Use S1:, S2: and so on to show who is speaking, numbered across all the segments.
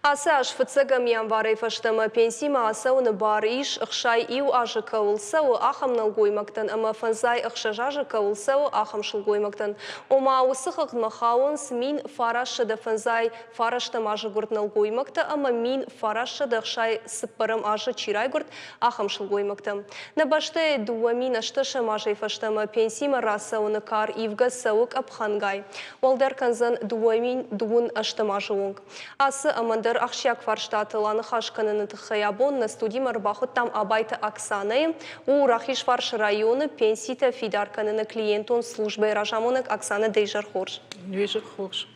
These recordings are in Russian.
S1: Аса шфыцыгам январей фаштама пенсима аса уны бар иш ықшай иу ажы кауылсау ахам налгоймактан, ама фанзай ықшажажы кауылсау ахам шылгоймактан. Ома усықық махауын мин фарашы да фанзай фараштам ажы гурт налгоймакта, ама мин фарашы да ықшай сыппарым ажы чирай гурт ахам шылгоймактан. На башты дуамин ашташа мажай фаштама пенсима раса уны кар ивга саук апхангай. Walder канзан дуамин дуун аштамажы онг. Асы амандар Ахшяк фарштатыланы хашканын тхаябон на студима рбахот там абайта Оксаны у Рахиш фарш районы пенсита фидарканын клиентон службы ражамонок Оксана Дейжар Хорж.
S2: Дейжар Хорж.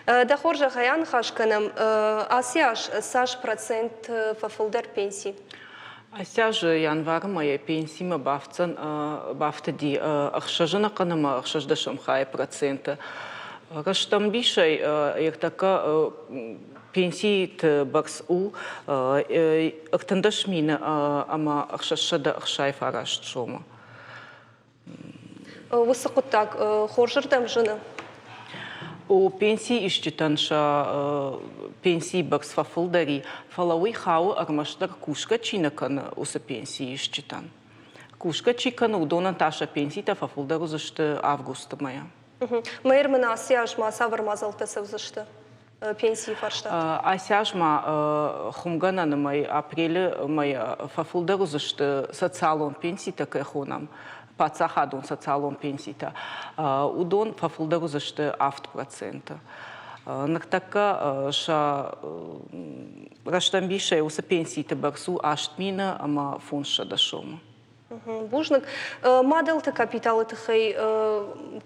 S1: Да Хоржа хаян хашканам асяж саш процент фафулдер пенсии.
S2: Асяж январ моя пенсии мы бафтади ахшажына канама ахшаждашам хай процента. Раштам бишай их така пенсии бакс у актандаш мина ама ахшашада ахшай фараш чома.
S1: Высокотак хоржердам жена.
S2: У пенсии ищитанша пенсии бакс фафулдари фалауи хау армаштар кушка чинакана уса пенсии ищитан. Кушка чикана удона таша пенсии та фафулдару зашта августа моя.
S1: Мэйр мына асяж ма савар мазалтасав зашта. Пенсии фарштат.
S2: Асяжма хумгана на май апреле май фафулдару зашта социалон пенсии такая хонам. Пацахадон социалон пенсии-та. Удон фафулдару зашта авт процента. Нактака ша раштамбиша уса пенсии-та барсу аштмина ама фунша дашома.
S1: Бужник модел-та капиталы тахай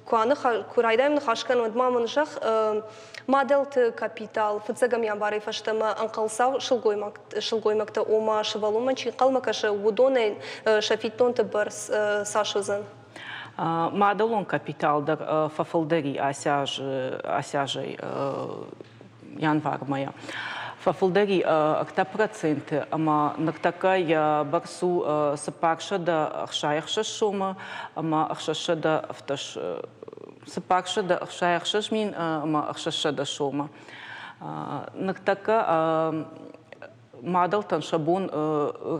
S1: куаны курайдайм хашкан мадмамын жах модел-та капитал фыцагам янбарай фаштама анқалсау шылгоймакта ома шывалума чи қалмакаша удонай шафиттон-та барс сашызан.
S2: Моделон капитал дар фафылдари асяжай январ моя. Фафулдари акта проценты, ама нактакая барсу сапарша да ахшаяхша шома, ама ахшаша да авташ сапарша да ахшаяхша мин, ама ахшаша да шома. Нактака модел тан шабон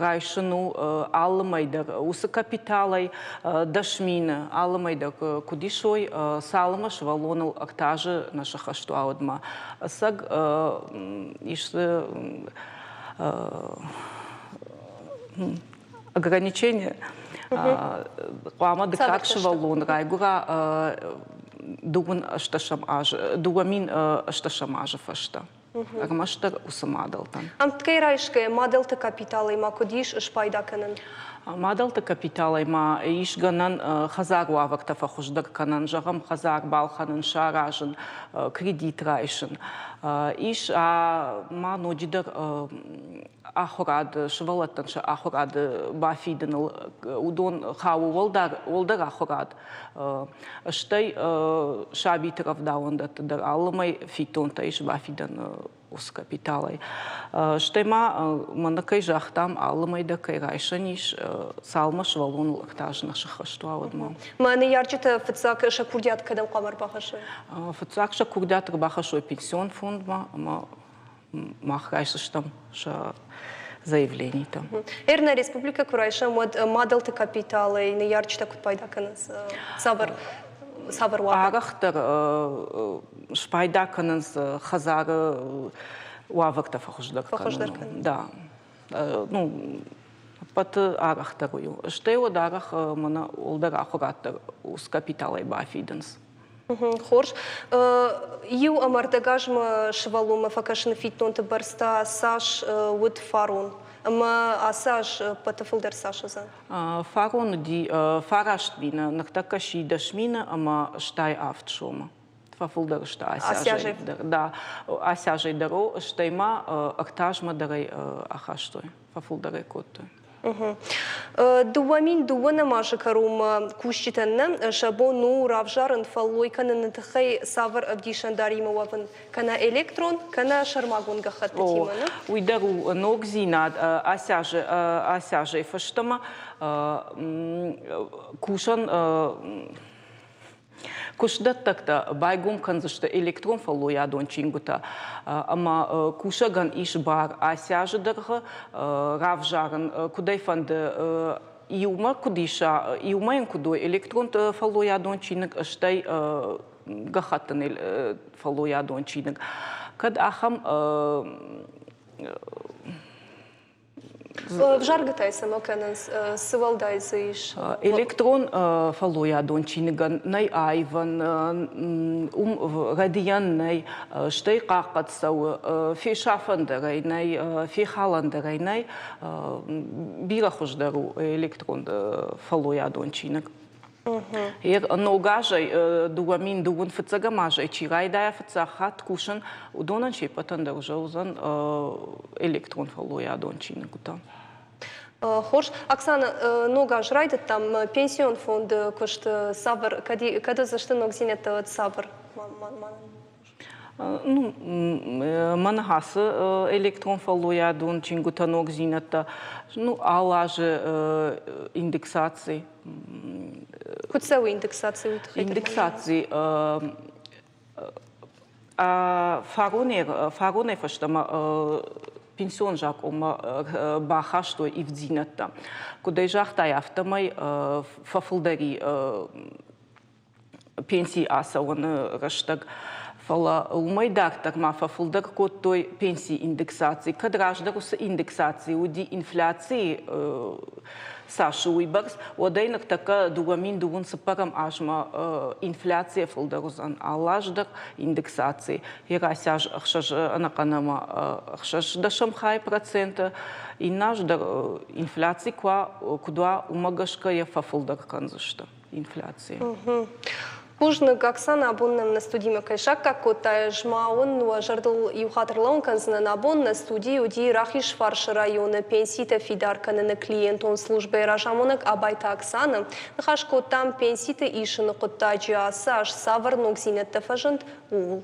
S2: райшину аллымайдар усы капиталай дашмина аллымайдар кудишой салыма швалонал актажы наша хаштуаудма саг ишты ограничения қуамады как швалон райгура дугун ашташам аж дуамин ашташам аж фашта. Армаштар усамадалтан.
S1: Ткей райшке модель-та капиталы ма кодиш шпайдаканан.
S2: Модель-та капиталы ма ишганан хазар уавакта фахуждар канан жагам хазар балханан шаражен кредит райшен. Иш ма нодидар ахурад швалаттан ша ахурад бафиден удон хау волдар ахурад. Штай шабитров даунда дар аллымай фитонта иш бафиден ус капиталай. Штай ма манакай жахтам аллымай да кай райшаниш салма швалон лактажна шахаштуавадма.
S1: Ма не ярчита фыцак шакурдят кадам камар бахашой.
S2: Фыцак шакурдят бахашой пенсион фонд ма махрайшаштам ша заявлений там.
S1: Эрна республика Курайша модель-та капиталы не ярчита купайдаканас сабар уавак.
S2: Арахтар шпайдаканас хазар уавакта фахуждар. Да. Ну пат арахтарую. Штео дарах мана олдар ахураттар ус капиталай бафиденс.
S1: Хорш. Ю амартагажма швалума факашны фитнонты барста саш уд фарун. Ма асаш патафулдер сашазан.
S2: Фарун ди фараштвина нахтакаши дашмина ама штай автшома. Фафулдер шта асяжай. Да, асяжай даро штайма актажма дарай ахаштой. Фафулдер коттой.
S1: Дуамин дуана мажа карума кущитанна шабону равжарын фаллой кана натхай савар абдишандарима ваван кана электрон кана шармагун гахат тимана.
S2: Уйдару ногзинад асяжай фаштама кушан Кушдаттакта байгум канзышта электрон фаллоядон чингута, ама кушаган иш бар асяждыргы равжарын кудайфанды иума кудиша иумаен кудой электрон фаллоядон чинг аштай гахаттан фаллоядон чинг. Кад ахам
S1: В жаргатайса маканас сывалдайзыш.
S2: Электрон фаллоядон чинган най айван радиян най штай қаққатсау фешафандырай най фехаландырай най бирахуждару электрон фаллоядон чинг. Ногажай дуамин дугун фыцагамажай чирайдая фыцахат кушан удонан шепатан държаузан электрон фаллоядон чингута.
S1: Хош, Оксана, ногаж райдет там пенсион фонд кошт сабр, когда за что ногзинет сабр?
S2: Ну, манахас электрон фаллоядон чингута ногзинета, ну, алаже индексации.
S1: Куцевые индексации?
S2: Индексации. Фароне фаштама пенсион жак ома баха что и в динета. Куда жахтай автомай фафлдари пенсии аса он раштаг. Фала умайдак так ма фафлдар код той пенсии индексации. Кадраждар с индексации уди инфляции Саша Уибарс, одайнак така дуамин дугун сапарам ажма инфляция фулдарузан алаждак индексации. Ирасяж ахшаж анаканама ахшаж дашамхай процента и наждар инфляции куда умагашка я фафулдар канзашта инфляция.
S1: Кужны Оксана абонным на студии Макайшак, как кота жмаун, жардл и ухатрлон канзна на абон на студии уди рахиш фарш района пенсита фидарка на клиентон службы ражамонок абайта Оксана. Нахаш котам пенсита ишин кота джиаса аж савар ногзинет тафажент ул.